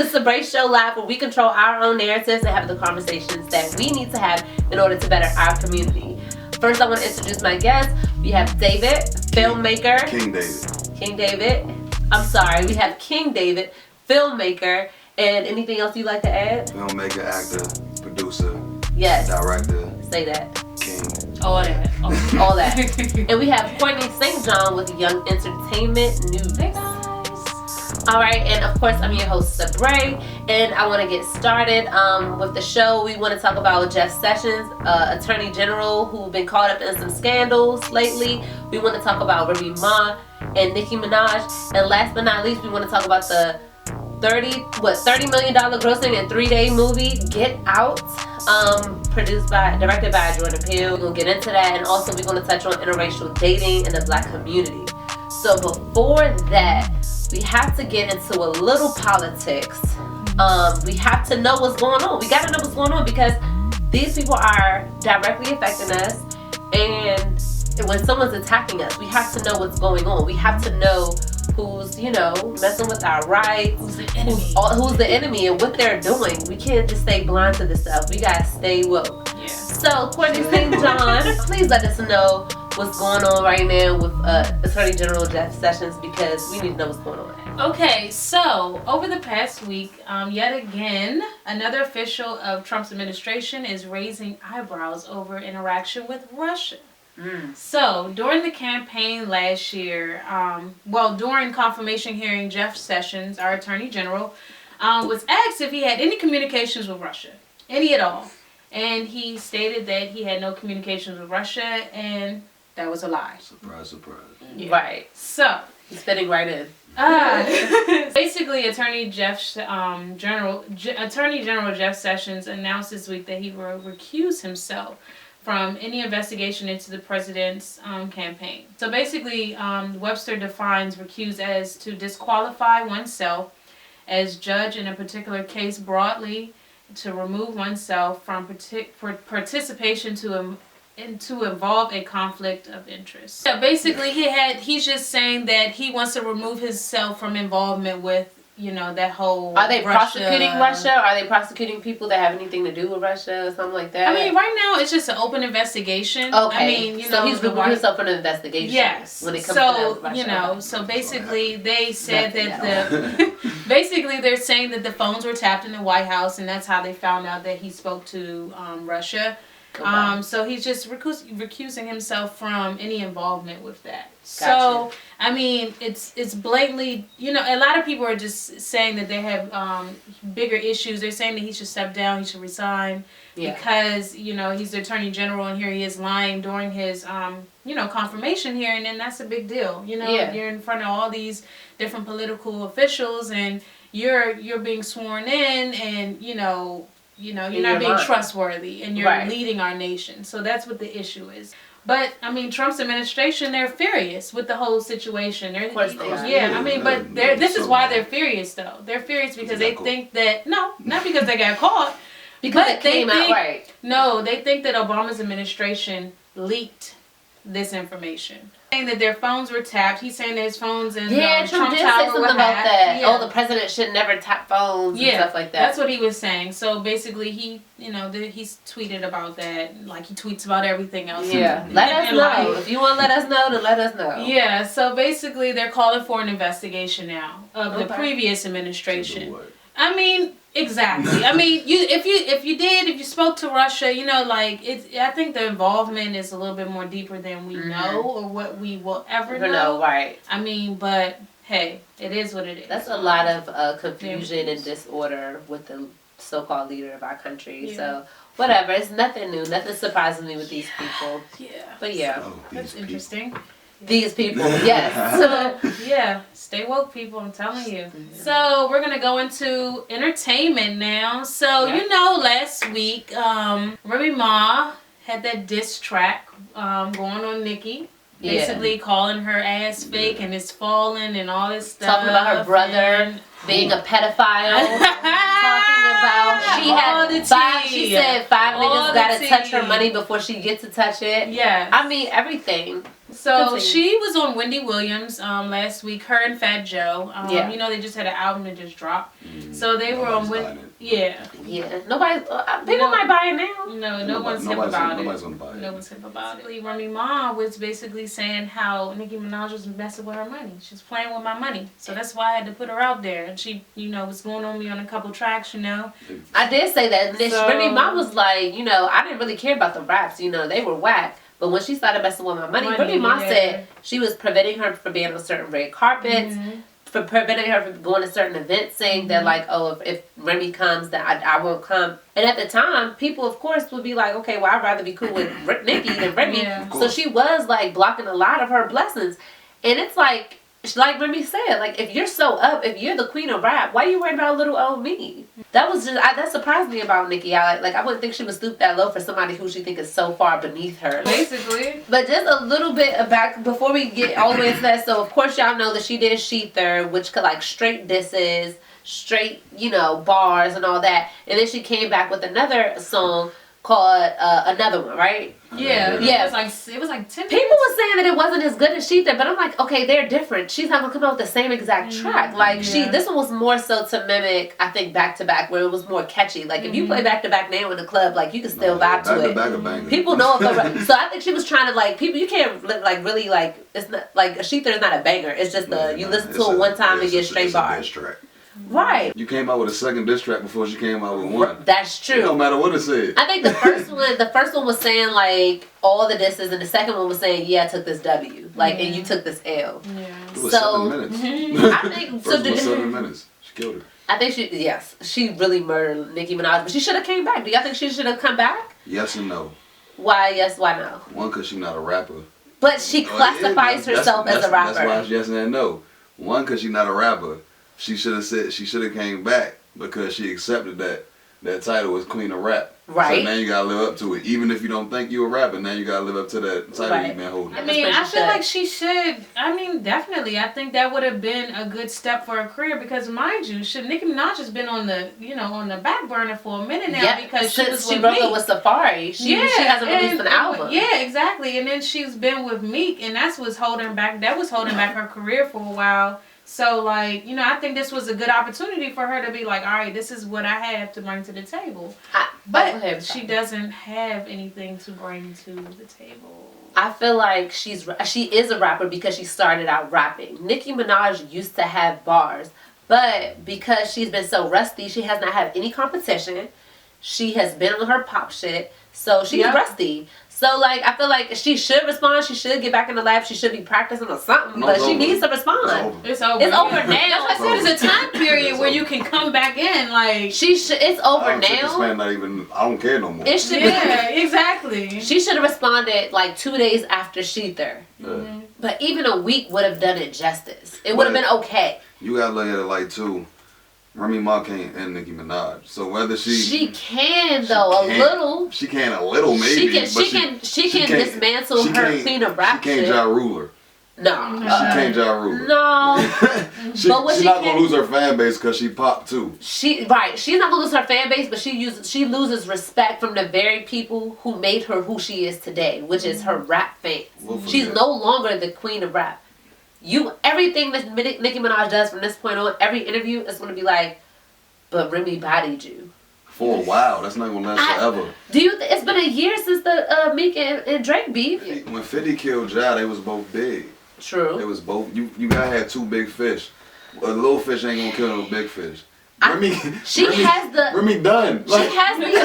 the Sabre Show Live, where we control our own narratives and have the conversations that we need to have in order to better our community. First, I want to introduce my guests. We have David, filmmaker. King David. I'm sorry. We have King David, filmmaker. And anything else you'd like to add? Filmmaker, actor, producer, yes, director. Say that. King. All that. All that. And we have Courtney St. John with Young Entertainment News. Hey guys. Alright, and of course I'm your host Sabre, and I want to get started with the show. We want to talk about Jeff Sessions, Attorney General, who's been caught up in some scandals lately. We want to talk about Remy Ma and Nicki Minaj, and last but not least, we want to talk about the $30 million grossing and 3-day movie Get Out, directed by Jordan Peele. We're gonna get into that, and also we're gonna touch on interracial dating in the Black community. So before that, we have to get into a little politics. We have to know what's going on. We gotta know what's going on because these people are directly affecting us, and when someone's attacking us, we have to know what's going on. We have to know who's, messing with our rights, who's the enemy and what they're doing. We can't just stay blind to this stuff. We gotta stay woke. Yeah. So, Courtney St. John, please let us know what's going on right now with Attorney General Jeff Sessions, because we need to know what's going on. Okay, so over the past week, yet again, another official of Trump's administration is raising eyebrows over interaction with Russia. So, during the campaign last year, during confirmation hearing, Jeff Sessions, our Attorney General, was asked if he had any communications with Russia, any at all. And he stated that he had no communications with Russia, and that was a lie. Surprise, surprise. Yeah. Right. So, he's fitting right in. Basically, Attorney General Jeff Sessions announced this week that he will recuse himself from any investigation into the president's campaign. So basically, Webster defines recuse as to disqualify oneself as judge in a particular case broadly, to remove oneself from participation to involve a conflict of interest. So basically, he's just saying that he wants to remove himself from involvement with, that whole. Are they prosecuting Russia? Are they prosecuting people that have anything to do with Russia or something like that? I mean, right now it's just an open investigation. Okay. So he's removing himself from an investigation. Yes. When it comes to Russia. So basically they said that basically they're saying that the phones were tapped in the White House, and that's how they found out that he spoke to Russia. Okay. So he's just recusing himself from any involvement with that. Gotcha. So, I mean, it's blatantly, a lot of people are just saying that they have bigger issues. They're saying that he should step down, he should resign, because, he's the Attorney General, and here he is lying during his, confirmation hearing, and that's a big deal. You're in front of all these different political officials, and you're being sworn in, and, you're not being trustworthy, and you're leading our nation. So that's what the issue is. But, I mean, Trump's administration, they're furious with the whole situation. Of course they are. Yeah, I mean, but this is why they're furious, though. They're furious because they think that, no, not because they got caught. Because it came out right. No, they think that Obama's administration leaked this information. Saying that their phones were tapped. He's saying that his phones in Trump did Tower say something were about hacked. that. Yeah. The president should never tap phones and stuff like that. That's what he was saying. So basically, he's tweeted about that. Like he tweets about everything else. Yeah, let us know. If you want to let us know, then let us know. Yeah. So basically, they're calling for an investigation now of the previous administration. I mean. Exactly. I mean, if you spoke to Russia, I think the involvement is a little bit more deeper than we know or what we will ever know. Right. I mean, but hey, it is what it is. That's a lot of confusion and disorder with the so-called leader of our country. Yeah. So whatever, it's nothing new, nothing surprising me with these people. Yeah. But yeah, that's interesting. These people, yes. So, yeah, stay woke, people, I'm telling you. So, we're going to go into entertainment now. So, last week, Remy Ma had that diss track going on Nicki. Basically calling her ass fake and it's falling and all this stuff. Talking about her brother being a pedophile. Talking about she said 5 niggas gotta touch her money before she gets to touch it. Yeah. I mean, everything. So she was on Wendy Williams last week, her and Fat Joe. They just had an album that just dropped. So they were on with, yeah. Nobody, people might buy it now. No one's hip about it. Nobody's gonna buy it. No one's hip about it. Remy Ma was basically saying how Nicki Minaj was messing with her money. She's playing with my money. So that's why I had to put her out there. And she, was going on me on a couple tracks, I did say that. Remy Ma was like, I didn't really care about the raps. They were whack. But when she started messing with my money, Remy Ma said she was preventing her from being on certain red carpets, for preventing her from going to certain events, saying that like, oh, if Remy comes, that I won't come. And at the time, people of course would be like, okay, well, I'd rather be cool with Nicki than Remy. So she was like blocking a lot of her blessings. And it's like Remy said, like, if you're so up, if you're the queen of rap, why are you worried about little old me? That was just, that surprised me about Nicki. I wouldn't think she would stoop that low for somebody who she think is so far beneath her. Basically. But just a little bit of back, before we get all the way into that, so of course y'all know that she did Sheether, which could like straight disses, straight, bars and all that. And then she came back with another song called Another One, right? Yeah. It was like 10 minutes. People were saying that it wasn't as good as Sheether, but I'm like, okay, they're different. She's not gonna come out with the same exact track. Like this one was more so to mimic, I think, back to back, where it was more catchy. Like if you play back to back now in the club, like you can still vibe to it. People know it. So I think she was trying to like people. You can't like really like it's not like Sheether is not a banger. It's just you listen to it one time and get straight bars. Right. You came out with a second diss track before she came out with one. That's true. It don't matter what it said. I think the first one was saying like all the disses, and the second one was saying, yeah, I took this W, like, and you took this L. Yeah. It was 7 minutes. I think first was 7 minutes. She killed her. I think she really murdered Nicki Minaj, but she should have came back. Do y'all think she should have come back? Yes and no. Why yes? Why no? One, because she's not a rapper. But she classifies herself as a rapper. That's why it's yes and no. One, because she's not a rapper. She should have came back because she accepted that title as Queen of Rap. Right. So now you gotta live up to it. Even if you don't think you're a rapper, now you gotta live up to that title you've been holding. I mean, I feel like she should. I mean, definitely. I think that would have been a good step for her career because, mind you, Nicki Minaj has been on the on the back burner for a minute now because she broke up with Safari. She hasn't released an album. Yeah, exactly. And then she's been with Meek, and that was holding back her career for a while. So, like, I think this was a good opportunity for her to be like, all right, this is what I have to bring to the table. But she doesn't have anything to bring to the table. I feel like she is a rapper because she started out rapping. Nicki Minaj used to have bars, but because she's been so rusty, she has not had any competition. She has been on her pop shit, so she's rusty. So, like, I feel like she should respond. She should get back in the lab. She should be practicing or something. But she needs to respond. It's over. It's over now. That's why I said it's a time period where you can come back in. Like it's over now. This man not even. I don't care no more. It should be. Exactly. She should have responded like 2 days after Sheether. But even a week would have done it justice. It would have been okay. You gotta look at it like too. Remy Ma can't end Nicki Minaj, so whether she can though a little. She can a little maybe. She can dismantle her Queen of Rap. She can't Ja Ruler. No. She can't Ja Ruler. No. She's not gonna lose her fan base because she popped too. She's not gonna lose her fan base, but she loses respect from the very people who made her who she is today, which is her rap fans. She's no longer the Queen of Rap. Everything that Nicki Minaj does from this point on, every interview is going to be like, but Remy bodied you. For a while. That's not going to last forever. It's been a year since the Meek and Drake beef. When 50 killed Ja, they was both big. True. They was both. You gotta have two big fish. A little fish ain't going to kill no big fish. Remy done. She has the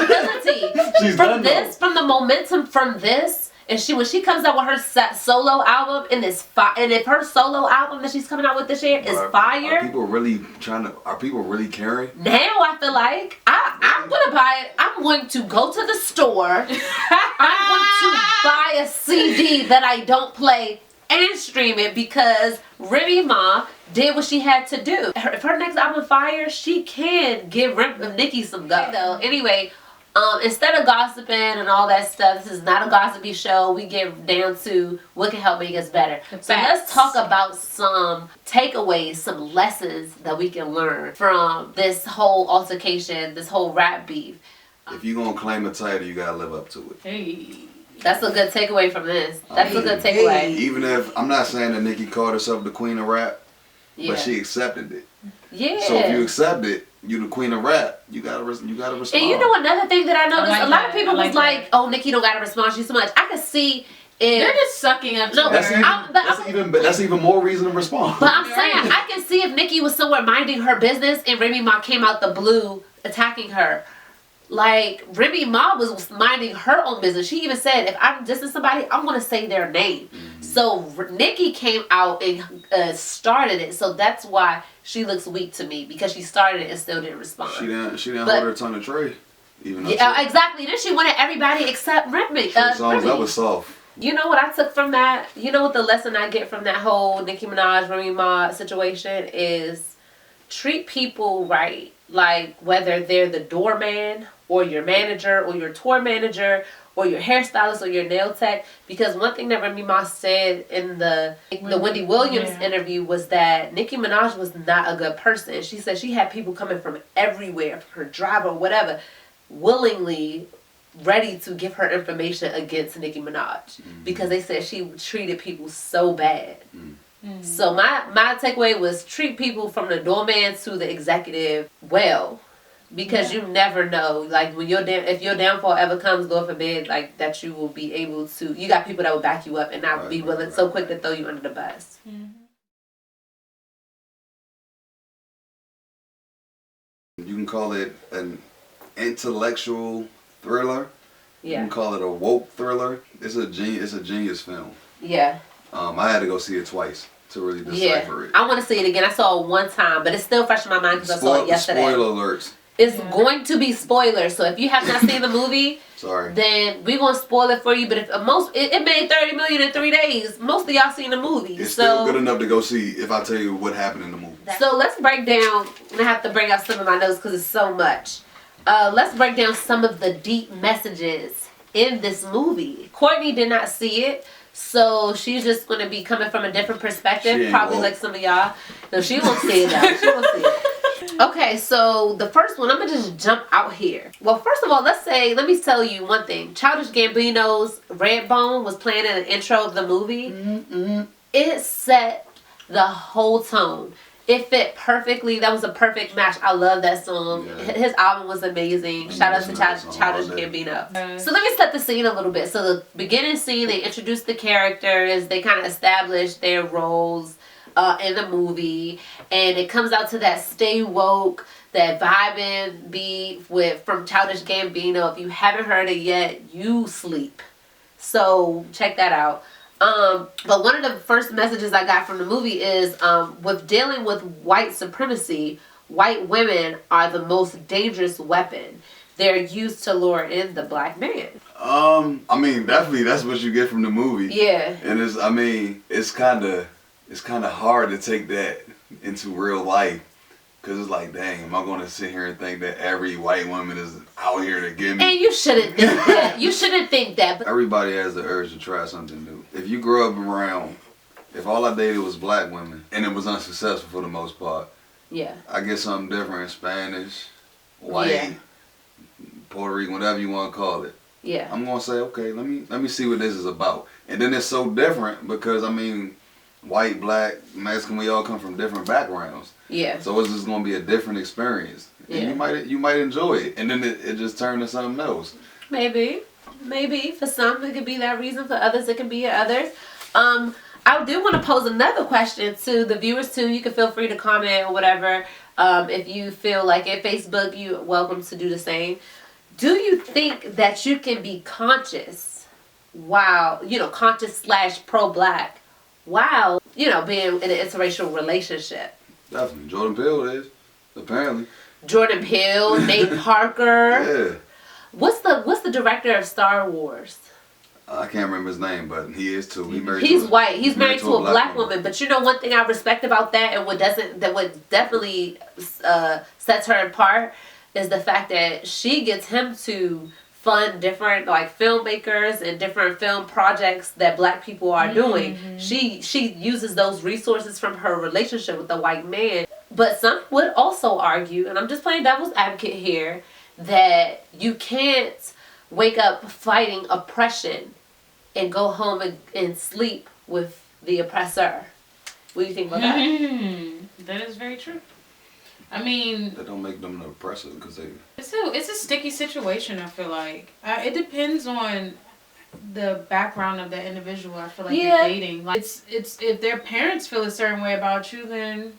ability. She's done from the momentum from this. And when she comes out with her solo album and if her solo album that she's coming out with this year is fire, are people really caring? Now I feel like I'm gonna buy it. I'm going to go to the store. I'm going to buy a CD that I don't play and stream it because Remy Ma did what she had to do. If her next album fire, she can give Nicki some go. Though anyway. Instead of gossiping and all that stuff, this is not a gossipy show. We get down to what can help make us better. So let's talk about some takeaways, some lessons that we can learn from this whole altercation, this whole rap beef. If you're going to claim a title, you got to live up to it. Hey. That's a good takeaway from this. That's a good takeaway. Even if, I'm not saying that Nicki called herself the Queen of Rap, but she accepted it. Yeah. So if you accept it, you the queen of rap. You gotta respond. And you know another thing that I noticed, a lot of people was like, "Oh, Nicki don't gotta respond. She's so much." I could see. They're just sucking up to her. That's even more reason to respond. But I'm saying, I can see if Nicki was somewhere minding her business and Remy Ma came out the blue attacking her. Like, Remy Ma was minding her own business. She even said, if I'm dissing somebody, I'm going to say their name. Mm-hmm. So, Nicki came out and started it. So, that's why she looks weak to me. Because she started it and still didn't respond. She didn't hold her tongue to Trey. Yeah, exactly. Then she wanted everybody except Remy. Songs, that was soft. You know what I took from that? You know what the lesson I get from that whole Nicki Minaj, Remy Ma situation is treat people right. Like, whether they're the doorman or your manager or your tour manager or your hairstylist or your nail tech. Because one thing that Remy Ma said in the Wendy Williams interview was that Nicki Minaj was not a good person. She said she had people coming from everywhere, from her driver or whatever, willingly ready to give her information against Nicki Minaj. Because they said she treated people so bad. So my takeaway was treat people from the doorman to the executive well, because you never know. Like, when if your downfall ever comes, Lord forbid, like, that you will be able to. You got people that will back you up and not be willing so quick to throw you under the bus. You can call it an intellectual thriller. Yeah. You can call it a woke thriller. It's a genius film. Yeah. I had to go see it twice to really decipher it. I want to see it again. I saw it one time, but it's still fresh in my mind because I saw it yesterday. Spoiler alerts. It's going to be spoilers, so if you have not seen the movie, sorry, then we're gonna spoil it for you. But if it made $30 million in 3 days, most of y'all seen the movie. It's still good enough to go see if I tell you what happened in the movie. So let's break down. I have to bring out some of my notes because it's so much. Let's break down some of the deep messages in this movie. Courtney did not see it, so she's just going to be coming from a different perspective, probably like some of y'all. No, she won't see it though. She won't see it. Okay, so the first one, I'm going to just jump out here. Well, first of all, let me tell you one thing. Childish Gambino's Redbone was playing in the intro of the movie. Mm-hmm. It set the whole tone. It fit perfectly. That was a perfect match. I love that song. Yeah. His album was amazing. Shout out to Childish Gambino. So let me set the scene a little bit. So the beginning scene, they introduced the characters. They kind of established their roles in the movie. And it comes out to that Stay Woke, that vibing beat from Childish Gambino. If you haven't heard it yet, you sleep. So check that out. But one of the first messages I got from the movie is with dealing with white supremacy, white women are the most dangerous weapon. They're used to lure in the black man. I mean, definitely that's what you get from the movie. Yeah. And it's kind of hard to take that into real life. Because it's like, dang, am I going to sit here and think that every white woman is out here to get me? And you shouldn't think that. You shouldn't think that. But everybody has the urge to try something new. If you grew up around, if all I dated was black women, and it was unsuccessful for the most part, I get something different, Spanish, white, Puerto Rican, whatever you want to call it. Yeah. I'm going to say, okay, let me see what this is about. And then it's so different because, I mean, white, black, Mexican, we all come from different backgrounds. Yeah. So it's just gonna be a different experience. And you might enjoy it. And then it just turned to something else. Maybe. For some it could be that reason, for others it can be others. I do want to pose another question to the viewers too. You can feel free to comment or whatever. If you feel like at Facebook, you're welcome to do the same. Do you think that you can be conscious while, conscious / pro-black while, being in an interracial relationship? Definitely. Jordan Peele is, apparently. Jordan Peele, Nate Parker. Yeah. What's the director of Star Wars? I can't remember his name, but he is too. He's white. He's married to a black woman. But one thing I respect about that, and what definitely sets her apart, is the fact that she gets him to fund different filmmakers and different film projects that black people are doing. She uses those resources from her relationship with the white man. But some would also argue, and I'm just playing devil's advocate here, that you can't wake up fighting oppression and go home and sleep with the oppressor. What do you think about that? That is very true. I mean, that don't make them an oppressor because they. It's a sticky situation. I feel like it depends on the background of the individual. I feel like you're dating. Like it's if their parents feel a certain way about you, then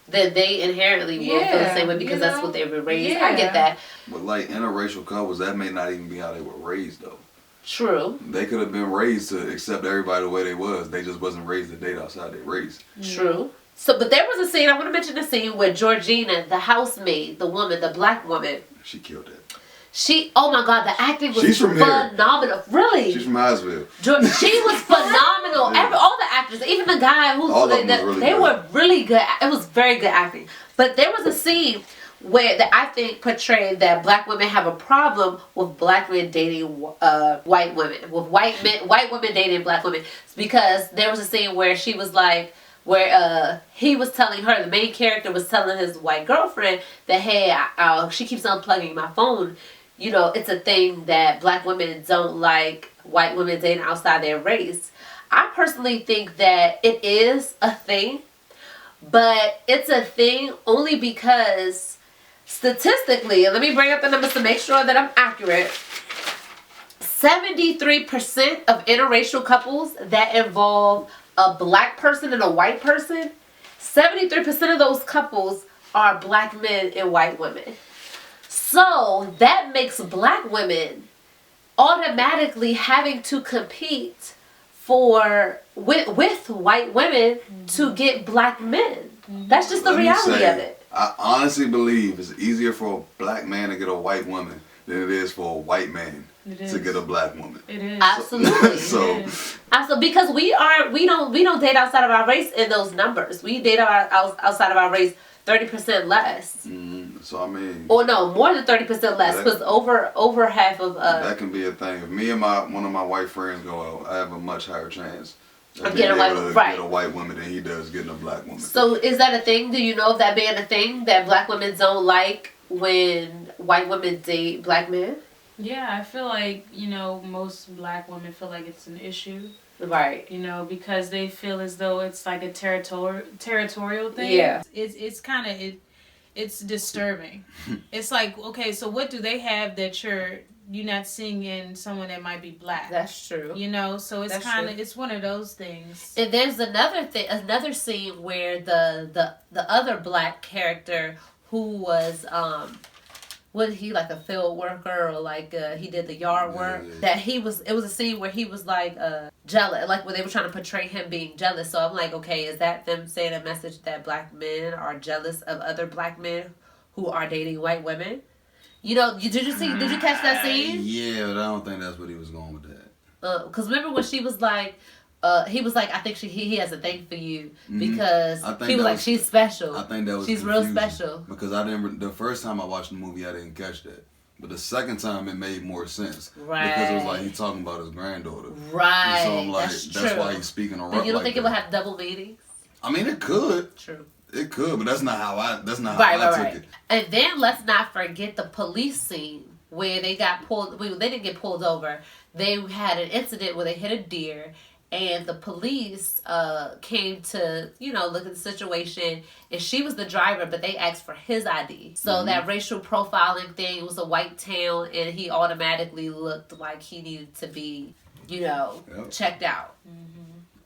they inherently will feel the same way because that's what they were raised. I get that. But like interracial couples, that may not even be how they were raised though. True. They could have been raised to accept everybody the way they was. They just wasn't raised to date outside their race. True. So, but there was a scene, I want to mention the scene where Georgina, the housemaid, the woman, the black woman. She killed it. Oh my God, the acting was phenomenal. Really? She's from Highsville. She was phenomenal. All the actors, even the guy they were really good. It was very good acting. But there was a scene where that I think portrayed that black women have a problem with black men dating white women, with white women dating black women, because there was a scene where she was like, where he was telling her, the main character was telling his white girlfriend that, hey, she keeps unplugging my phone. You know, it's a thing that black women don't like white women dating outside their race. I personally think that it is a thing, but it's a thing only because statistically, and let me bring up the numbers to make sure that I'm accurate, 73% of interracial couples that involve a black person and a white person, 73% of those couples are black men and white women. So that makes black women automatically having to compete with white women to get black men. That's just the reality of it. I honestly believe it's easier for a black man to get a white woman than it is for a white man to get a black woman. It is. Absolutely. So because we don't date outside of our race in those numbers. We date outside of our race 30% less. So I mean, or no, more than 30% less, because over half of that can be a thing. If me and one of my white friends go out, I have a much higher chance of getting a white woman than he does getting a black woman. So is that a thing? Do you know of that being a thing that black women don't like when white women date black men? Yeah, I feel like, most black women feel like it's an issue. Right. Because they feel as though it's like a territorial thing. Yeah. It's kind of, it's disturbing. It's like, okay, so what do they have that you're not seeing in someone that might be black? That's true. So it's kind of, it's one of those things. And there's another scene where the other black character who was was he like a field worker or like he did the yard work? That it was a scene where he was like jealous, like where they were trying to portray him being jealous. So I'm like, okay, is that them saying a message that black men are jealous of other black men who are dating white women? Did you catch that scene? Yeah, but I don't think that's what he was going with that. Because remember when she was like, he was like, I think he has a thing for you because he was like, she's special. I think that was she's real special. Because the first time I watched the movie, I didn't catch that. But the second time, it made more sense. Right. Because it was like he talking about his granddaughter. Right. And so I'm like, that's why he's speaking around. But you don't think it would have double meanings? I mean, it could. True. It could, but that's not how I took it. And then let's not forget the police scene where they got pulled. They didn't get pulled over. They had an incident where they hit a deer. And the police came to, look at the situation. And she was the driver, but they asked for his ID. So that racial profiling thing was a white town, and he automatically looked like he needed to be, checked out.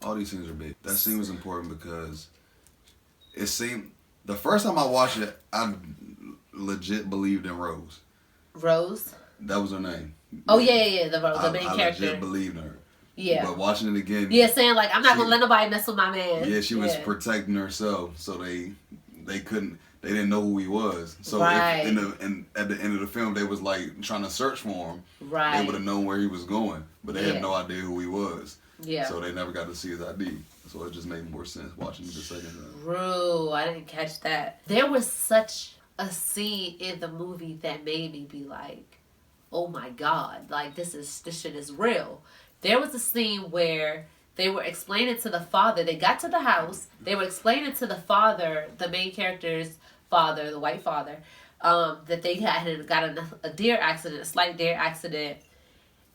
All these things are big. That scene was important because it seemed... The first time I watched it, I legit believed in Rose. Rose? That was her name. Oh, yeah. The main character. I legit believed in her. Yeah. But watching it again... Yeah, saying like, I'm not going to let nobody mess with my man. Yeah, she was protecting herself, so they didn't know who he was. So right. At the end of the film, they was like trying to search for him. Right. They would have known where he was going, but they had no idea who he was. Yeah. So they never got to see his ID. So it just made more sense watching it the second time. True. I didn't catch that. There was such a scene in the movie that made me be like, oh my God, like this shit is real. There was a scene where they were explaining to the father, they got to the house, they were explaining to the father, the main character's father, the white father, that they got a deer accident, a slight deer accident,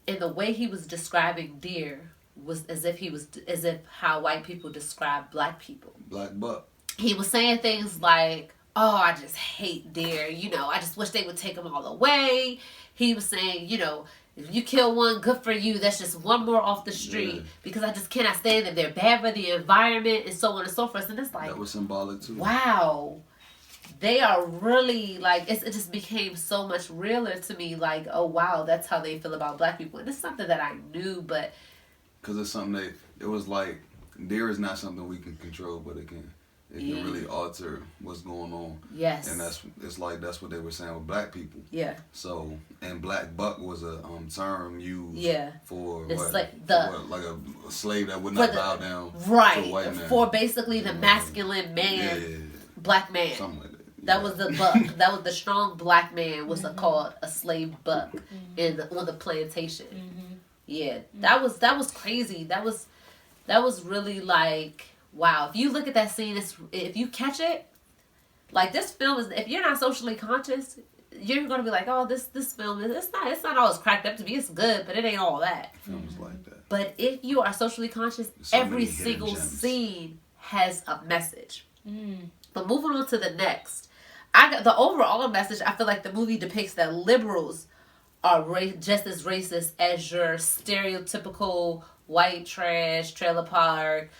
and the way he was describing deer was as if how white people describe black people. Black buck. He was saying things like, oh, I just hate deer. You know, I just wish they would take them all away. He was saying, you know, if you kill one, good for you. That's just one more off the street because I just cannot stand that they're bad for the environment and so on and so forth. And it's like that was symbolic too. Wow, they are really like it just became so much realer to me. Like, oh wow, that's how they feel about black people, and it's something that I knew, but because it's something it was like deer is not something we can control, but it can really alter what's going on. Yes. And it's like that's what they were saying with black people. Yeah. So and black buck was a term used for like a slave that would not bow down to a white man. For basically the masculine man, black man. Something like that. That was the buck. That was the strong black man was called a slave buck on the plantation. Mm-hmm. Yeah, that was crazy. That was really like. Wow, if you look at that scene, if you catch it, like this film is, if you're not socially conscious, you're gonna be like, oh, this film it's not all it's cracked up to be. It's good, but it ain't all that. Films like that. But if you are socially conscious, every single scene has a message. But moving on to the next, the overall message. I feel like the movie depicts that liberals are just as racist as your stereotypical white trash trailer park.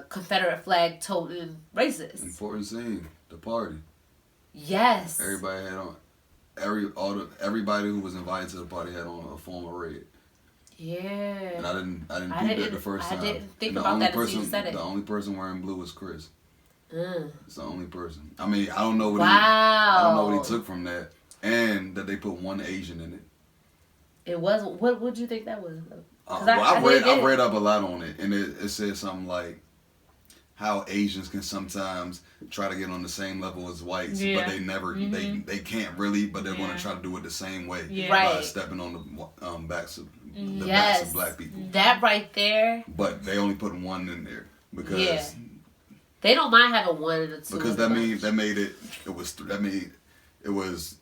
Confederate flag toting racist. Important scene, the party. Yes. Everybody had on everybody who was invited to the party had on a form of red. Yeah. And I didn't think that the first time. I didn't think about that until you said it. The only person wearing blue was Chris. It's the only person. I mean, I don't know what he took from that, and that they put one Asian in it. It was. What would you think that was? I read up a lot on it, and it said something like how Asians can sometimes try to get on the same level as whites, but they never, they can't really, but they're going to try to do it the same way by stepping on the backs of backs of black people. That right there. But they only put one in there because they don't mind having one and a two. Because that made it was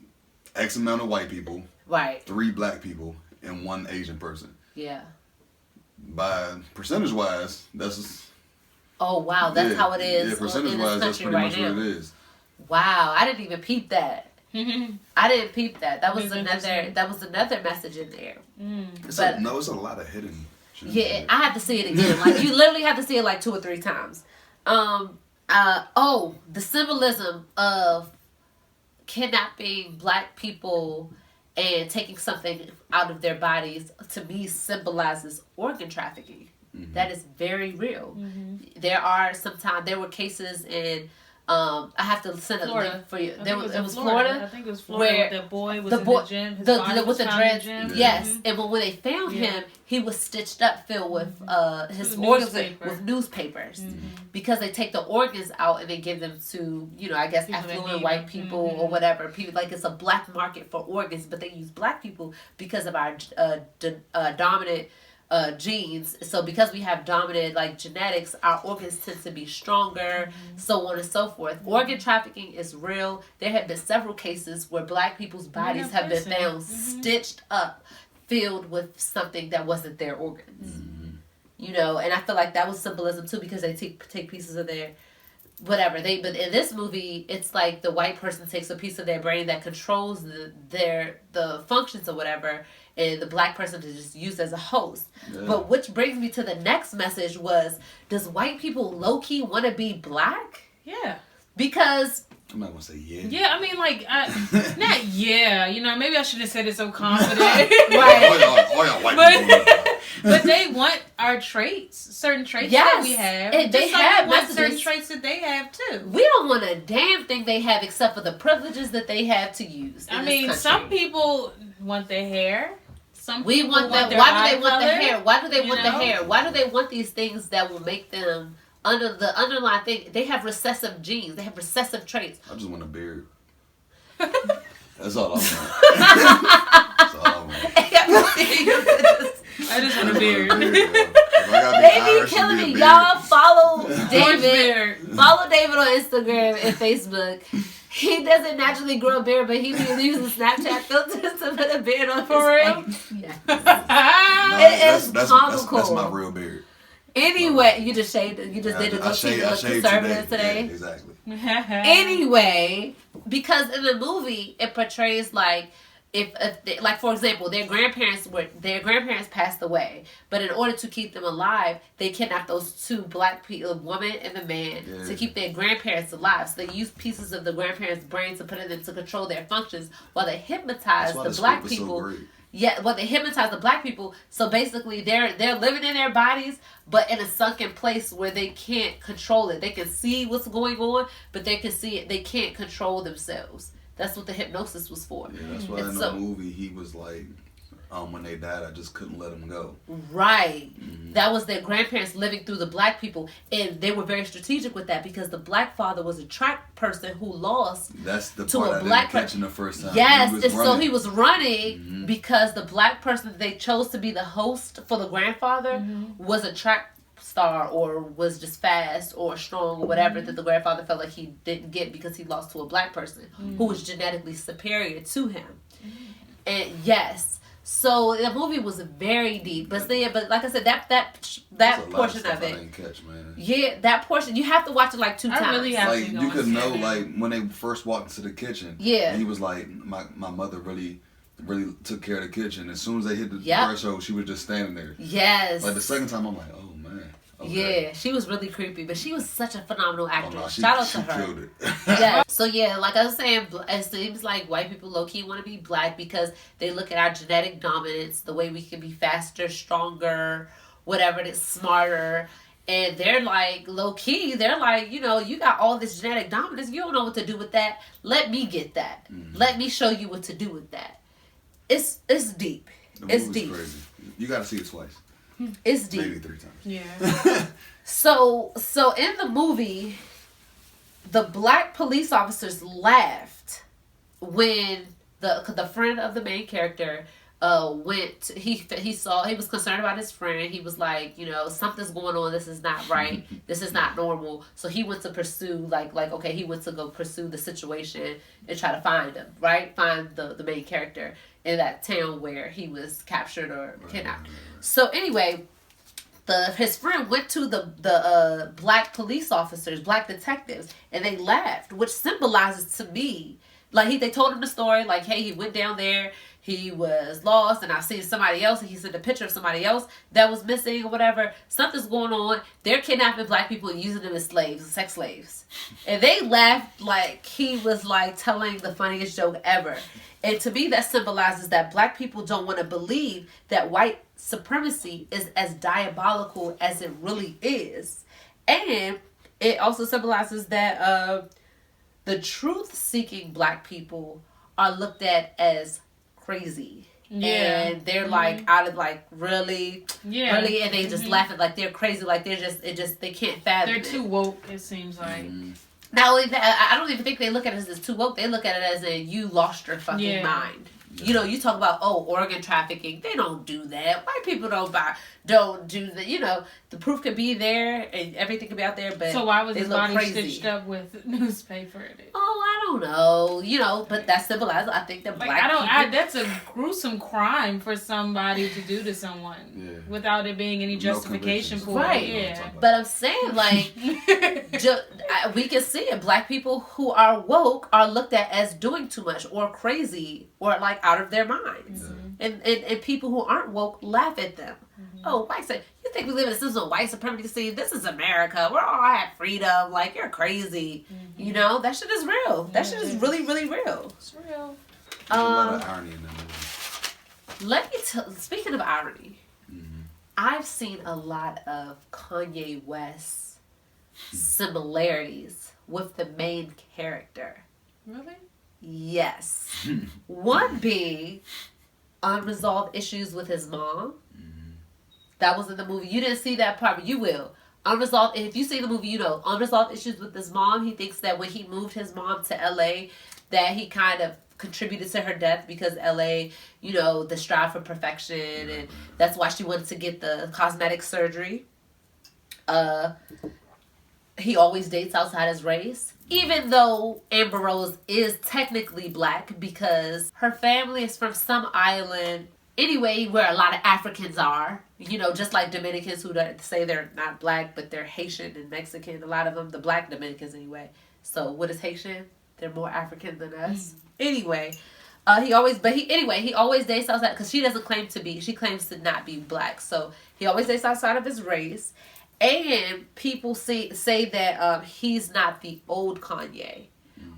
X amount of white people, 3 black people, and 1 Asian person. Yeah. By percentage wise, that's. Oh wow, that's how it is. Yeah, percentage wise, that's pretty much what it is. Wow, I didn't even peep that. I didn't peep that. That was another message in there. It's a lot of hidden. Yeah, I have to see it again. Like you literally have to see it like 2 or 3 times. The symbolism of kidnapping black people and taking something out of their bodies, to me, symbolizes organ trafficking. Mm-hmm. That is very real. Mm-hmm. There were cases in, I have to send a link for you. It was Florida. I think it was Florida where the boy was in the gym. His body was with the dreads. Gym. Yes. Mm-hmm. And when they found him, he was stitched up, filled with his organs with newspapers. Mm-hmm. Because they take the organs out and they give them to, I guess, affluent white people or whatever. People, like, it's a black market for organs, but they use black people because of our dominant genes. So because we have dominant genetics, our organs tend to be stronger, so on and so forth. Organ trafficking is real. There have been several cases where black people's bodies have been found stitched up, filled with something that wasn't their organs. And I feel like that was symbolism too, because they take pieces of their whatever but in this movie, it's like the white person takes a piece of their brain that controls the functions or whatever, and the black person is just used as a host. But which brings me to the next message was, does white people low-key want to be black? Yeah. Because I'm not gonna say yeah. Yeah, I mean, not yeah. Maybe I shouldn't have said it so confident. Right. All y'all white people. But they want our traits, certain traits that we have. And they have certain traits that they have too. We don't want a damn thing they have except for the privileges that they have to use. I mean, some people want their hair. We want that. Why do they want the hair? Why do they want the hair? Why do they want these things that will make them, under the underlying thing, they have recessive genes. They have recessive traits. I just want a beard. That's all I want. That's all I want. I just want a beard. They be killing me. Y'all follow David. Follow David on Instagram and Facebook. He doesn't naturally grow a beard, but he be using Snapchat filters to put a beard on. For real? Yeah. It is comical. That's my real beard. Anyway, you just shaved. You just did the conservative today. Yeah, exactly. Anyway, because in the movie it portrays like if like for example their grandparents passed away, but in order to keep them alive, they kidnapped those two black people, the woman and the man, to keep their grandparents alive. So they used pieces of the grandparents' brains to put in them to control their functions, while they hypnotized the black people. They hypnotize the black people. So basically, they're living in their bodies, but in a sunken place where they can't control it. They can see what's going on, but they can see it. They can't control themselves. That's what the hypnosis was for. Yeah, that's why in the movie he was like, when they died, I just couldn't let them go. Right. Mm-hmm. That was their grandparents living through the black people. And they were very strategic with that because the black father was a track person who lost That's the to part a I black didn't catch in the first time. Yes, and so he was running because the black person that they chose to be the host for the grandfather was a track star or was just fast or strong or whatever that the grandfather felt like he didn't get because he lost to a black person who was genetically superior to him. And yes, so the movie was very deep, but like I said, that portion of it, I didn't catch, man. Yeah, that portion you have to watch it like 2 times. Really have like to you could know, like when they first walked into the kitchen. Yeah, he was like, my mother really took care of the kitchen. As soon as they hit the threshold, she was just standing there. Yes. Like the second time, I'm like, oh man. Okay. Yeah, she was really creepy, but she was such a phenomenal actress. Oh, no, Shout out to her. Killed it. Yeah. So yeah, like I was saying, it seems like white people low key want to be black because they look at our genetic dominance, the way we can be faster, stronger, whatever it is, smarter. And they're like, low key, they're like, you got all this genetic dominance. You don't know what to do with that. Let me get that. Let me show you what to do with that. It's deep. It's deep. Crazy. You got to see it twice. It's deep. Maybe 3 times. Yeah. So in the movie, the black police officers laughed when the friend of the main character went. He was concerned about his friend. He was like, something's going on. This is not right. This is not normal. So he went to pursue he went to go pursue the situation and try to find him. Right, find the main character in that town where he was captured or kidnapped. So anyway, his friend went to the black police officers, black detectives, and they laughed, which symbolizes to me, like they told him the story, like, hey, he went down there, he was lost, and I seen somebody else, and he sent a picture of somebody else that was missing or whatever. Something's going on. They're kidnapping black people and using them as slaves, sex slaves. And they laughed like he was like telling the funniest joke ever. And to me, that symbolizes that black people don't want to believe that white supremacy is as diabolical as it really is. And it also symbolizes that the truth-seeking black people are looked at as crazy. Yeah. And they're like out of like really, and they just laugh at like they're crazy, like they're just they can't fathom. They're too woke, it seems like. Not only that, I don't even think they look at it as too woke. They look at it as you lost your fucking mind. You talk about organ trafficking. They don't do that. White people don't do that. The proof could be there and everything could be out there, but so why was his body stitched up with newspaper in it? Oh, I don't know. But that's civilized. I think that black people. That's a gruesome crime for somebody to do to someone without it being any justification for it. Yeah. But I'm saying we can see it. Black people who are woke are looked at as doing too much or crazy or like out of their minds. And people who aren't woke laugh at them. Oh, white say, you think we live in a system of white supremacy? This is America. We're all have freedom. Like, you're crazy. That shit is real. That shit is really, really real. It's real. There's a lot of irony in that movie. Let me speaking of irony, I've seen a lot of Kanye West's similarities with the main character. Really? Yes. One being unresolved issues with his mom. That was in the movie. You didn't see that part, but you will. Unresolved. If you see the movie, unresolved issues with his mom. He thinks that when he moved his mom to LA, that he kind of contributed to her death because LA, the strive for perfection, and that's why she wanted to get the cosmetic surgery. He always dates outside his race. Even though Amber Rose is technically black because her family is from some island, anyway, where a lot of Africans are. You know, just like Dominicans who say they're not black, but they're Haitian and Mexican. A lot of them, the black Dominicans anyway. So what is Haitian? They're more African than us. Anyway, he always dates outside because she doesn't claim to be. She claims to not be black. So he always dates outside of his race. And people say that he's not the old Kanye.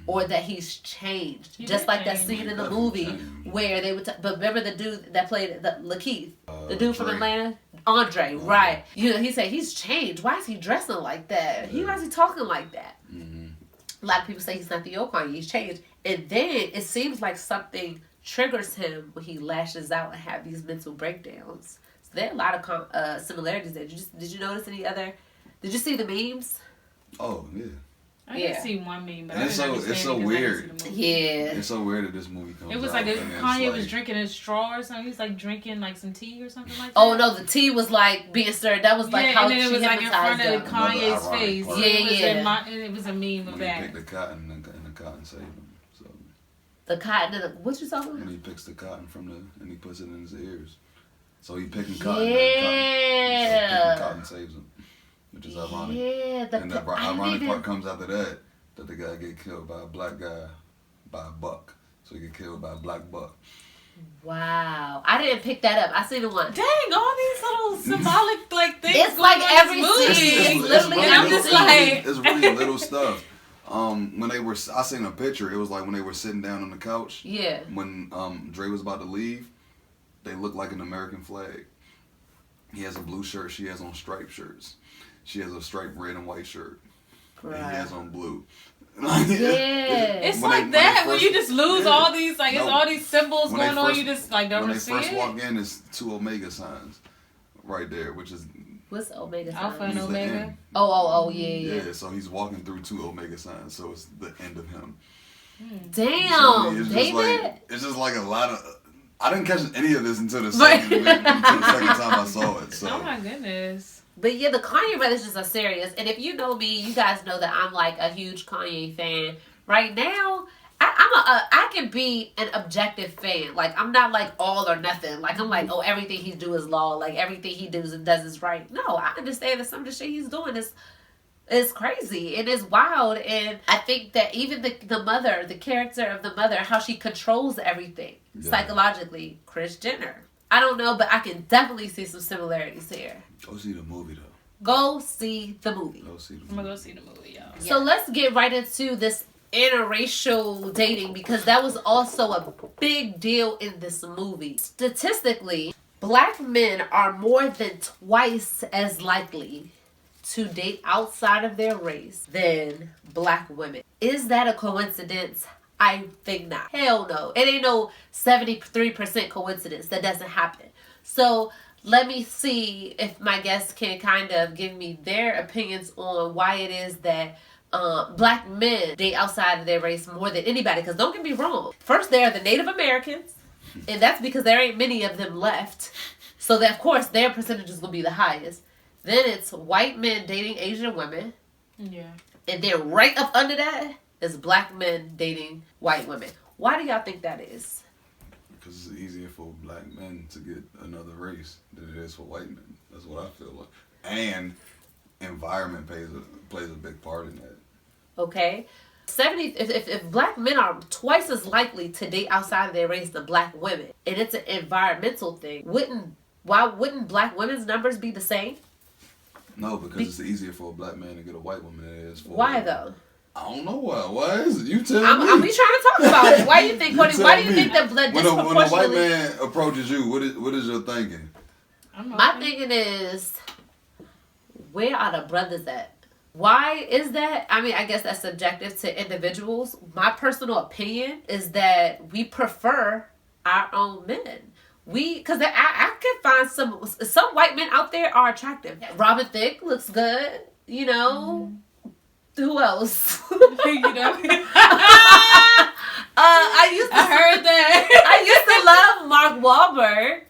Or that he's changed. Just like that scene in the movie where they would... but remember the dude that played Lakeith? The dude from Atlanta? Andre, right. You know, he said he's changed. Why is he dressing like that? Why is he talking like that? Mm-hmm. A lot of people say he's not the old Kanye. He's changed. And then it seems like something triggers him when he lashes out and have these mental breakdowns. So there are a lot of similarities there. Did you notice any other... Did you see the memes? Oh, yeah. I didn't see one meme, but it's so weird. Yeah. It's so weird that this movie comes out. It was like Kanye was drinking a straw or something. He was like drinking like some tea or something like that. Oh no, the tea was like being stirred. That was like how and then it was like in front of Kanye's face. Yeah. It was a meme of that. He picked the cotton and the cotton saved him. So. The cotton and what you talking about? When he picks the cotton and he puts it in his ears. So he picking cotton. Yeah. So cotton saves him. Which is ironic. Yeah, and the ironic part comes after that the guy get killed by a black guy by a buck. So he get killed by a black buck. Wow. I didn't pick that up. I seen the one. Dang, all these little symbolic like things. It's like every movie. It's literally I'm just like it's really little stuff. When they were I seen a picture, it was like when they were sitting down on the couch. Yeah. When Dre was about to leave, they looked like an American flag. He has a blue shirt, she has on striped shirts. She has a striped red and white shirt. Right. And he has on blue. It's like that when you just lose all these, like, it's all these symbols going on, you just, like, don't see it. When they first walk in, it's 2 omega signs right there, which is... What's omega signs? Alpha and omega? Oh, yeah. Yeah, so he's walking through 2 omega signs, so it's the end of him. Damn, so David? It's just like a lot of... I didn't catch any of this until the second time I saw it. So. Oh, my goodness. But yeah, the Kanye brothers just are serious. And if you know me, you guys know that I'm like a huge Kanye fan. Right now, I can be an objective fan. Like, I'm not like all or nothing. Like, I'm like, oh, everything he do is law. Like, everything he does is right. No, I understand that some of the shit he's doing is crazy and it's wild. And I think that even the mother, the character of the mother, how she controls everything psychologically, Kris Jenner. I don't know, but I can definitely see some similarities here. Go see the movie, though. Go see the movie. I'm going to go see the movie, y'all. So let's get right into this interracial dating because that was also a big deal in this movie. Statistically, black men are more than twice as likely to date outside of their race than black women. Is that a coincidence? I think not. Hell no. It ain't no 73% coincidence. That doesn't happen. So let me see if my guests can kind of give me their opinions on why it is that black men date outside of their race more than anybody. Because don't get me wrong. First, they are the Native Americans. And that's because there ain't many of them left. So that, of course, their percentage is going to be the highest. Then it's white men dating Asian women. Yeah. And then right up under that is black men dating white women. Why do y'all think that is? Because it's easier for black men to get another race than it is for white men. That's what I feel like. And environment plays a big part in that. Okay. If black men are twice as likely to date outside of their race than black women, and it's an environmental thing, why wouldn't black women's numbers be the same? No, because it's easier for a black man to get a white woman than it is for Why though? I don't know why. Why is it? You tell me. We trying to talk about it. Why do you think? Why do you think that blood disproportionately? When a white man approaches you, what is your thinking? My thinking is, where are the brothers at? Why is that? I mean, I guess that's subjective to individuals. My personal opinion is that we prefer our own men. Because I can find some white men out there are attractive. Robin Thicke looks good, you know. Who else? You know. I heard that. I used to love Mark Wahlberg.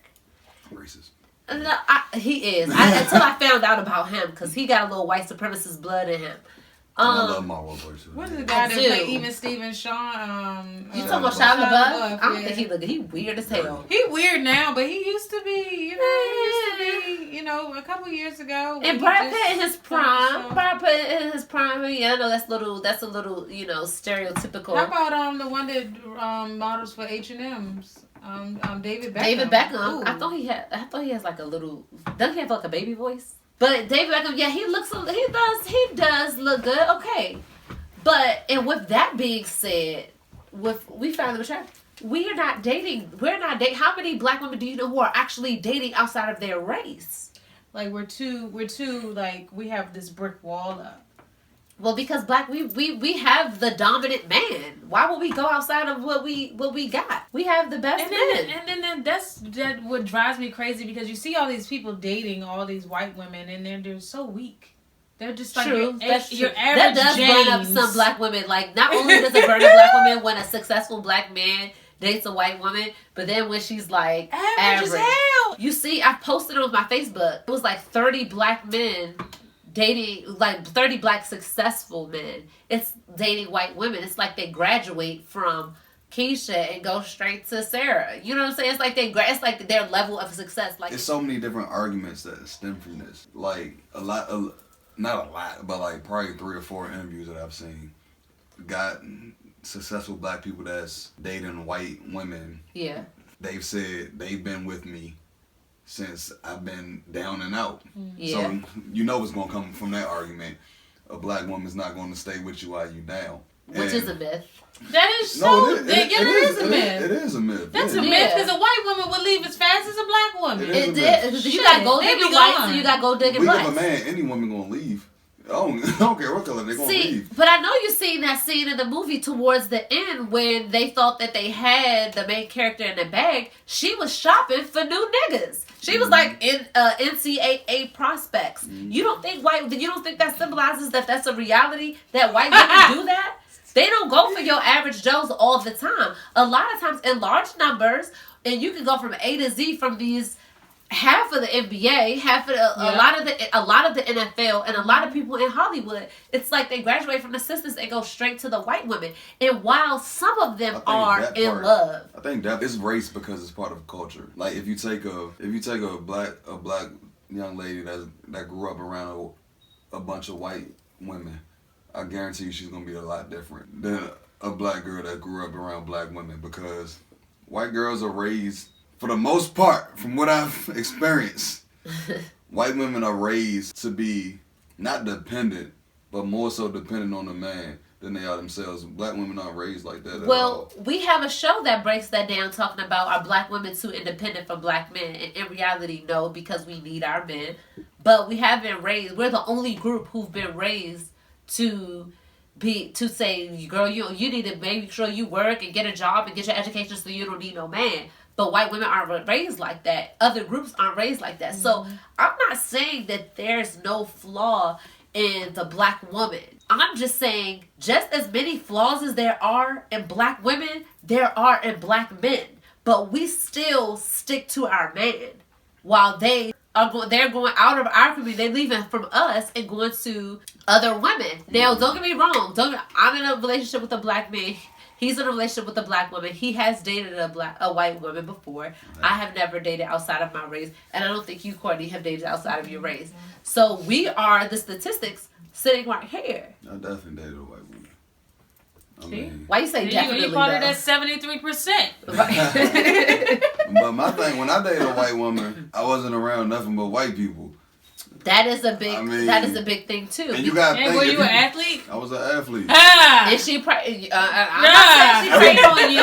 Racist. No, he is. Until I found out about him, because he got a little white supremacist blood in him. I love my boy too. What's the guy that played Even Steven Sean? You talking about Shia LaBeouf? I don't think he look. He weird as hell. He weird now, but he used to be. A couple years ago. And Brad Pitt in his prime. Brad Pitt in his prime. Yeah, I know that's a little, stereotypical. How about the one that models for H&M's? David Beckham. David Beckham. Ooh. I thought he has like a little. Doesn't he have like a baby voice? But David Beckham, yeah, he does look good. Okay, and with that being said, we found the track. We're not dating. How many black women do you know who are actually dating outside of their race? Like we're too like we have this brick wall up. Well, because we have the dominant man. Why would we go outside of what we got? We have the best men. And then that's what drives me crazy, because you see all these people dating all these white women and they're so weak. They're just like your average that does James. Burn up some black women. Like, not only does it burn up black women when a successful black man dates a white woman, but then when she's like average as hell. You see, I posted it on my Facebook. It was like 30 black men dating, like 30 black successful men. It's dating white women. It's like they graduate from Keisha and go straight to Sarah. You know what I'm saying? It's like their level of success. Like, there's so many different arguments that stem from this. Like not a lot, but like probably 3 or 4 interviews that I've seen got successful black people that's dating white women. Yeah. They've said they've been with me since I've been down and out. Yeah. So you know what's gonna come from that argument. A black woman's not gonna stay with you while you down. Which is a myth. That is so. It is a myth. It is a myth. That's a myth, because a white woman would leave as fast as a black woman. It did. You got gold digging whites and you got gold digging blacks. We give a man, any woman gonna leave. I don't care what color they're gonna leave. But I know you seen that scene in the movie towards the end when they thought that they had the main character in the bag. She was shopping for new niggas. She was like in NCAA prospects. You don't think that symbolizes that that's a reality, that white women do that? They don't go for your average Joes all the time. A lot of times in large numbers, and you can go from A to Z from these. Half of the NBA, a lot of the NFL, and a lot of people in Hollywood, it's like they graduate from the sisters and go straight to the white women. And while some of them are in love, I think that it's race because it's part of culture. Like if you take a black young lady that grew up around a bunch of white women, I guarantee you she's gonna be a lot different than a black girl that grew up around black women, because white girls are raised. For the most part, from what I've experienced, white women are raised to be not dependent, but more so dependent on the man than they are themselves. Black women aren't raised like that at all. We have a show that breaks that down, talking about are black women too independent from black men? And in reality, no, because we need our men. But we have been raised. We're the only group who've been raised to say, girl, you need to make sure you work and get a job and get your education so you don't need no man. But white women aren't raised like that. Other groups aren't raised like that. So I'm not saying that there's no flaw in the black woman. I'm just saying just as many flaws as there are in black women, there are in black men. But we still stick to our man while they're going out of our community. They're leaving from us and going to other women. Now, don't get me wrong. I'm in a relationship with a black man. He's in a relationship with a black woman. He has dated a white woman before. Right. I have never dated outside of my race. And I don't think you, Courtney, have dated outside of your race. So we are the statistics sitting right here. I definitely dated a white woman. I mean, why you say definitely? You part of that 73%. But my thing, when I dated a white woman, I wasn't around nothing but white people. That is a big thing too. And you got to think, were you an athlete? I was an athlete. And she I'm not saying she preyed on you.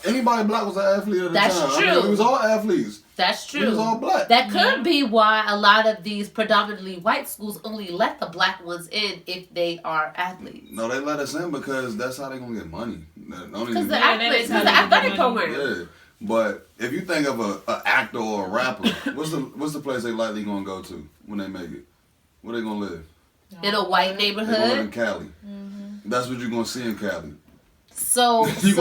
Anybody black was an athlete at the time. That's true. We was all athletes. That's true. We was all black. That could be why a lot of these predominantly white schools only let the black ones in if they are athletes. No, they let us in because that's how they gonna get money. Because the athletic program. Yeah. But if you think of an actor or a rapper, what's the place they likely gonna go to when they make it? Where they gonna live? In a white neighborhood. They gonna live in Cali. That's what you're gonna see in Cali. You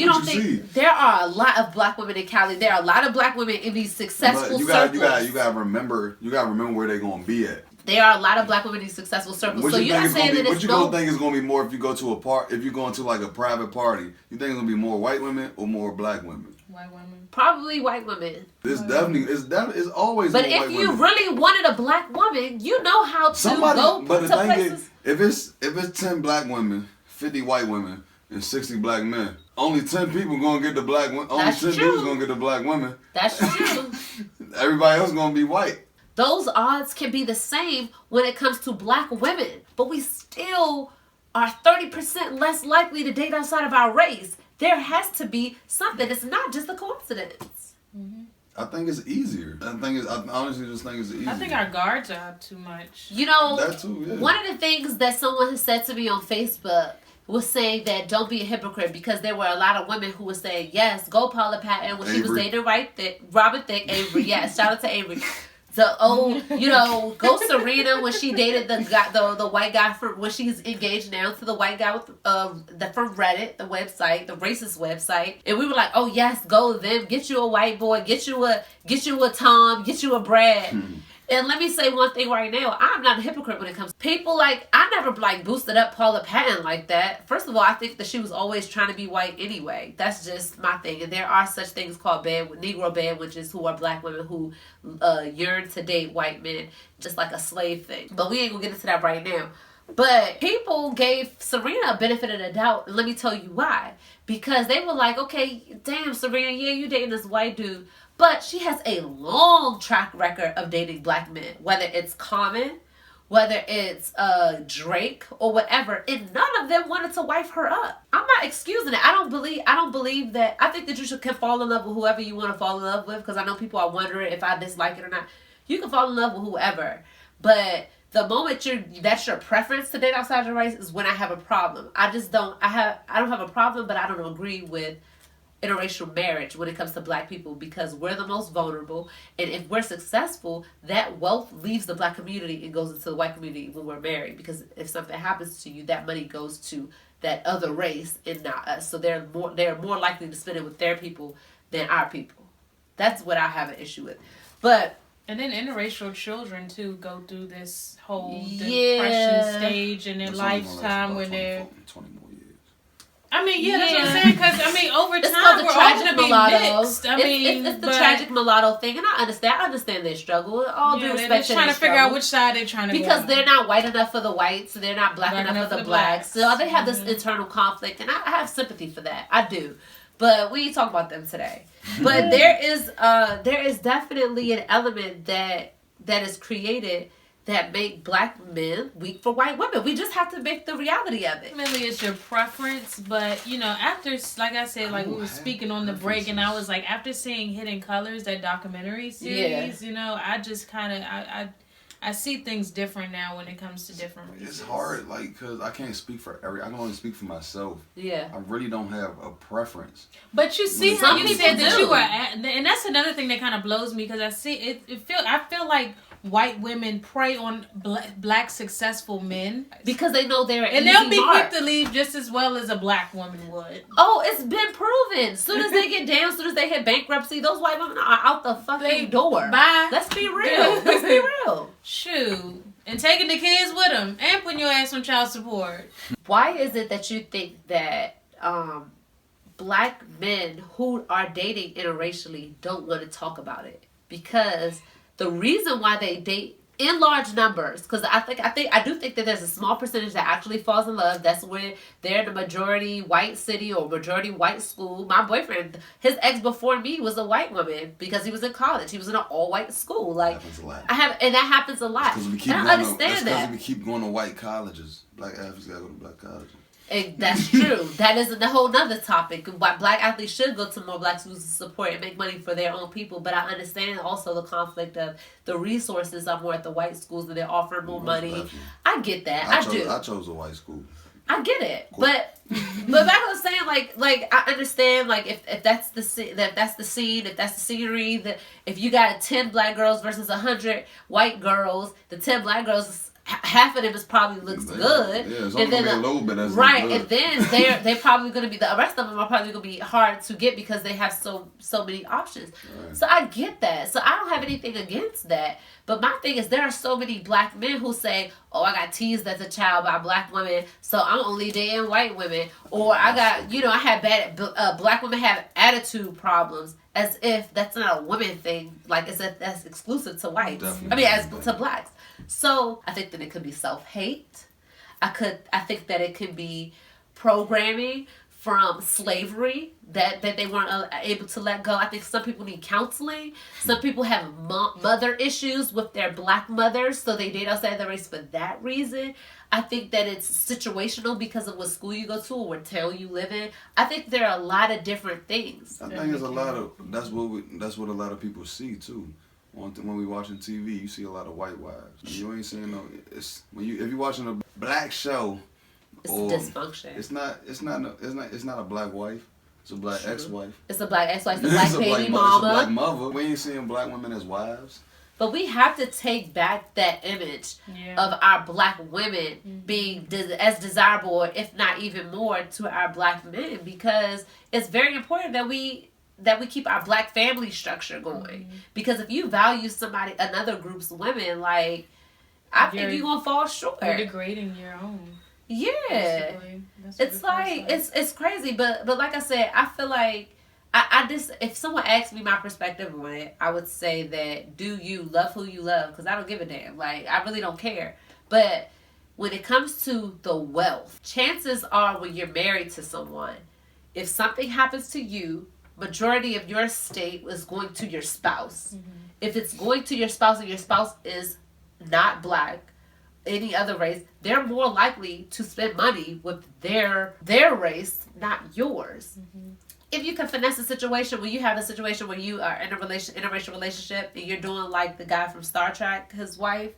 don't think there are a lot of black women in Cali? There are a lot of black women in these successful circles. You gotta remember where they're gonna be at. There are a lot of black women in successful circles. So you're not saying that it's what you gonna think is gonna be more if you go to if you go into like a private party? You think it's gonna be more white women or more black women? White women. Probably white women. It's always. But if you really wanted a black woman, you know how to go but to the thing places. Is, if it's 10 black women, 50 white women, and 60 black men, only 10 people gonna get the black women. Only 10 dudes gonna get the black women. That's true. Everybody else gonna be white. Those odds can be the same when it comes to black women, but we still are 30% less likely to date outside of our race. There has to be something. It's not just a coincidence. Mm-hmm. I think it's easier. I honestly just think it's easier. I think our guards are too much. You know, that too, yeah. One of the things that someone has said to me on Facebook was saying that don't be a hypocrite, because there were a lot of women who were saying, yes, go Paula Patton when she was dating Robin Thicke, Avery. Yes, shout out to Avery. Go Serena when she dated the white guy when she's engaged now to the white guy with from Reddit, the racist website. And we were like, oh yes, go them. Get you a white boy, get you a Tom, get you a Brad. And let me say one thing right now. I'm not a hypocrite when it comes to people. Like, I never boosted up Paula Patton like that. First of all, I think that she was always trying to be white anyway. That's just my thing. And there are such things called Negro bad witches, who are black women who yearn to date white men, just like a slave thing. But we ain't gonna get into that right now. But people gave Serena a benefit of the doubt. And let me tell you why. Because they were like, okay, damn, Serena, yeah, you dating this white dude. But she has a long track record of dating black men, whether it's Common, whether it's Drake or whatever, and none of them wanted to wife her up. I'm not excusing it. I don't believe that. I think that you can fall in love with whoever you want to fall in love with, because I know people are wondering if I dislike it or not. You can fall in love with whoever, but the moment that's your preference to date outside your race is when I have a problem. I don't have a problem, but I don't agree with interracial marriage when it comes to black people, because we're the most vulnerable, and if we're successful, that wealth leaves the black community and goes into the white community when we're married, because if something happens to you, that money goes to that other race and not us. So they're more likely to spend it with their people than our people. That's what I have an issue with. And then interracial children too go through this whole depression stage in their lifetime when they're 20 more years. I mean, that's what I'm saying. Because over time, we're all gonna be mixed. It's the tragic mulatto thing, and I understand their struggle. All due respect, they're just trying to figure out which side they're trying to go. Because they're not white enough for the whites, so they're not black enough for the blacks. So they have this internal conflict, and I have sympathy for that. I do. But we ain't talking about them today. But there is definitely an element that is created that make black men weak for white women. We just have to make the reality of it. Ultimately, it's your preference, but after, like I said, we were speaking on the break, and I was like, after seeing Hidden Colors, that documentary series, I just kind of I see things different now when it comes to different reasons. It's hard, because I can't speak for I can only speak for myself. Yeah. I really don't have a preference. But you see how you said that you were and that's another thing that kind of blows me, because I see it. I feel like white women prey on black successful men because they know they're and they'll be quick to leave just as well as a black woman would. Oh, it's been proven. As soon as they get down, as soon as they hit bankruptcy, those white women are out the fucking door. Bye. Let's be real. Let's be real. Shoot. And taking the kids with them and putting your ass on child support. Why is it that you think that black men who are dating interracially don't want to talk about it? Because the reason why they date in large numbers, because I do think that there's a small percentage that actually falls in love. That's where they're in the majority white city or majority white school. My boyfriend, his ex before me was a white woman because he was in college. He was in an all white school. That happens a lot. I understand that. Because we keep going to white colleges. Black athletes gotta go to black colleges. And that's true. That is a whole nother topic. Why black athletes should go to more black schools to support and make money for their own people. But I understand also the conflict of the resources are more at the white schools and they're offering more money. Definitely. I get that. I chose a white school. I get it. Cool. But back I was saying, I understand, if that's the scene, if that's the scenery, that if you got 10 black girls versus 100 white girls, the 10 black girls half of them is probably looks good. Yeah, it's only a little bit that's right, good. and then they're probably going to be, the rest of them are probably going to be hard to get because they have so many options. Right. So I get that. So I don't have anything against that. But my thing is, there are so many black men who say, oh, I got teased as a child by black women, so I'm only dating white women. Or I got, I had bad, black women have attitude problems, as if that's not a women thing, like as if that's exclusive to whites. Definitely. I mean, to blacks. So I think that it could be self-hate. I think that it could be programming from slavery that they weren't able to let go. I think some people need counseling. Some people have mother issues with their black mothers, so they date outside their race for that reason. I think that it's situational because of what school you go to or what town you live in. I think there are a lot of different things. I think it's a lot of that's what a lot of people see too. When we watching TV, you see a lot of white wives. You ain't seeing no. If you're watching a black show. It's dysfunction. It's not a black wife. It's a black ex-wife. It's a black ex-wife. It's a black baby mama. It's a black mother. We ain't seeing black women as wives. But we have to take back that image of our black women being as desirable, or if not even more, to our black men, because it's very important that we keep our black family structure going. Because if you value another group's women, I think you're gonna fall short. You're degrading your own. Yeah, it's it's crazy, but like I said, I feel like I just, if someone asked me my perspective on it, I would say that, do you love who you love? Because I don't give a damn. I really don't care. But when it comes to the wealth, chances are when you're married to someone, if something happens to you, majority of your estate is going to your spouse. If it's going to your spouse and your spouse is not black, any other race, they're more likely to spend money with their race, not yours. If you can finesse a situation where you have a situation where you are in a interracial relationship and you're doing like the guy from Star Trek, his wife,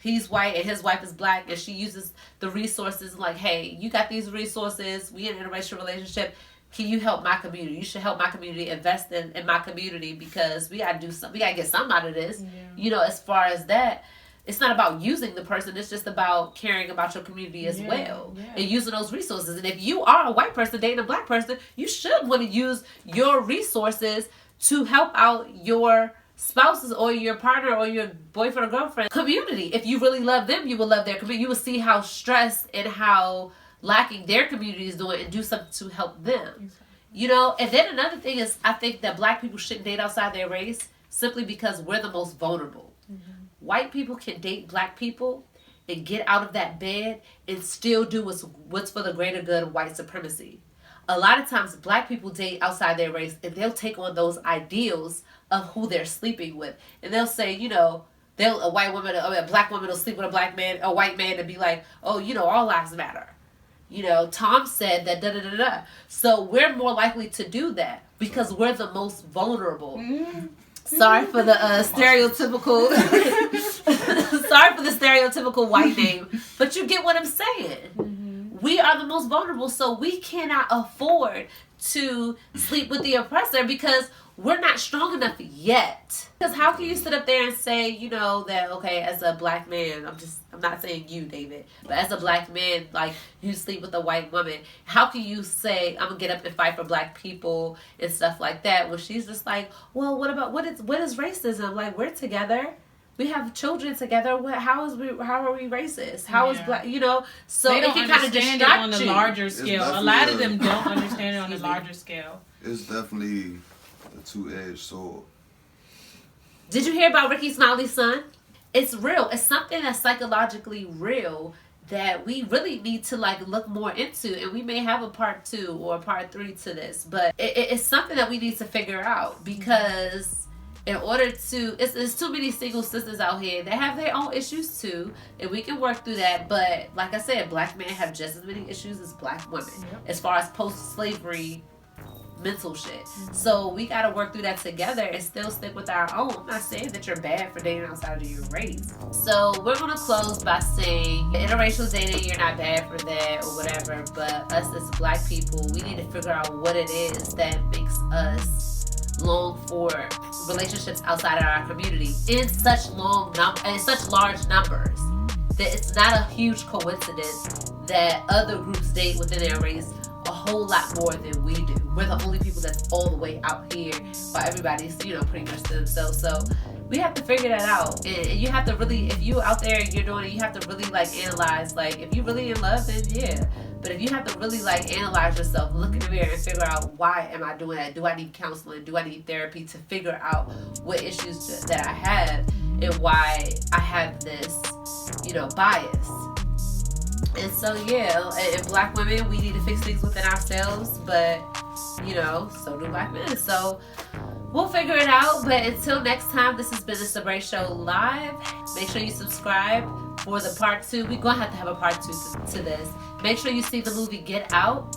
he's white and his wife is black, and she uses the resources like, hey, you got these resources, we in an interracial relationship, can you help my community? You should help my community, invest in my community, because we gotta do something, we gotta get something out of this. As far as that, it's not about using the person. It's just about caring about your community as well. And using those resources. And if you are a white person dating a black person, you should want to use your resources to help out your spouses or your partner or your boyfriend or girlfriend community. If you really love them, you will love their community. You will see how stressed and how lacking their community is doing and do something to help them. And then another thing is, I think that black people shouldn't date outside their race simply because we're the most vulnerable. White people can date black people and get out of that bed and still do what's for the greater good of white supremacy. A lot of times black people date outside their race and they'll take on those ideals of who they're sleeping with. And they'll say, a black woman will sleep with a black man, a white man, and be like, oh, all lives matter. Tom said that da-da-da-da. So we're more likely to do that because we're the most vulnerable. Sorry for the stereotypical white name, but you get what I'm saying. We are the most vulnerable, so we cannot afford to sleep with the oppressor because we're not strong enough yet. Because how can you sit up there and say, that, okay, as a black man, I'm not saying you, David, but as a black man, you sleep with a white woman, how can you say, I'm gonna get up and fight for black people and stuff like that, when she's just like, well, what is racism? We're together. We have children together. How are we racist? How is black? So they don't it can kind of distract you on the larger scale. A lot of them don't understand it on the larger scale. It's definitely a two-edged sword. Did you hear about Ricky Smiley's son? It's real. It's something that's psychologically real that we really need to look more into, and we may have a part 2 or a part 3 to this, but it's something that we need to figure out, because in order to, there's too many single sisters out here that have their own issues too, and we can work through that. But like I said, black men have just as many issues as black women, as far as post-slavery mental shit. So we got to work through that together and still stick with our own. I'm not saying that you're bad for dating outside of your race. So we're going to close by saying interracial dating, you're not bad for that or whatever, but us as black people, we need to figure out what it is that makes us long for relationships outside of our community in such large numbers. that it's not a huge coincidence that other groups date within their race a whole lot more than we do. We're the only people that's all the way out here, while everybody's, pretty much to themselves. So we have to figure that out. And you have to really, if you out there and you're doing it, you have to really analyze, if you really in love, then yeah. But if you have to really analyze yourself, look in the mirror and figure out, why am I doing that? Do I need counseling? Do I need therapy to figure out what issues that I have and why I have this, bias? And so, and Black women, we need to fix things within ourselves, but, so do Black men. So we'll figure it out. But until next time, this has been the Sabre Show Live. Make sure you subscribe for the part 2. We're going to have a part 2 to this. Make sure you see the movie Get Out.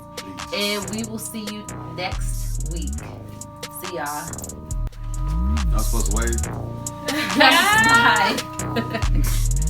And we will see you next week. See y'all. I'm supposed to wave? Yes, bye.